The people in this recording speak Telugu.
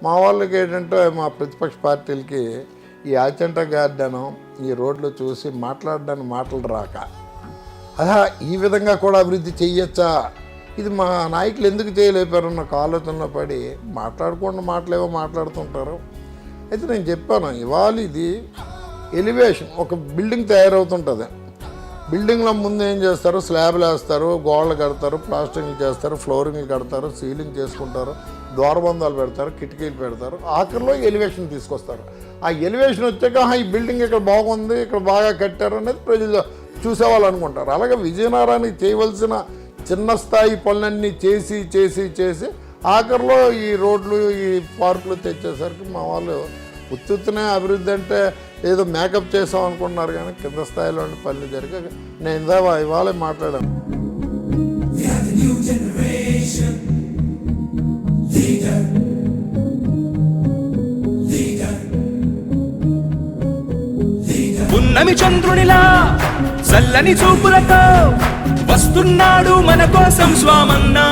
మా వాళ్ళకి ఏంటంటే మా ప్రతిపక్ష పార్టీలకి ఈ ఆచంట గార్డెను ఈ రోడ్లు చూసి మాట్లాడడానికి మాటలు రాక అదా ఈ విధంగా కూడా అభివృద్ధి చెయ్యొచ్చా, ఇది మా నాయకులు ఎందుకు చేయలేపారన్న ఒక ఆలోచనలో పడి మాట్లాడకుండా మాటలేవో మాట్లాడుతుంటారు. అయితే నేను చెప్పాను, ఇవాళ ఇది ఎలివేషన్, ఒక బిల్డింగ్ తయారవుతుంటుంది. బిల్డింగ్లో ముందు ఏం చేస్తారు, స్లాబ్లు వేస్తారు, గోడలు కడతారు, ప్లాస్టరింగ్ చేస్తారు, ఫ్లోరింగ్లు కడతారు, సీలింగ్ చేసుకుంటారు, ద్వారబంధాలు పెడతారు, కిటికీలు పెడతారు, ఆఖరిలో ఎలివేషన్ తీసుకొస్తారు. ఆ ఎలివేషన్ వచ్చాక ఈ బిల్డింగ్ ఇక్కడ బాగుంది, ఇక్కడ బాగా కట్టారు అనేది ప్రజలు చూసేవాళ్ళు అనుకుంటారు. అలాగే విజయనగరానికి చేయవలసిన చిన్న స్థాయి పనులన్నీ చేసి చేసి చేసి ఆఖరిలో ఈ రోడ్లు ఈ పార్కులు తెచ్చేసరికి మా వాళ్ళు ఉత్తునే అభివృద్ధి అంటే ఏదో మేకప్ చేసాం అనుకుంటున్నారు, కానీ కింద స్థాయిలోని పనులు జరిగాక నేను ఇవాళ మాట్లాడాను. ఉన్నమి చంద్రునిలా చల్లని చూపులతో వస్తున్నాడు మన కోసం స్వామన్నా.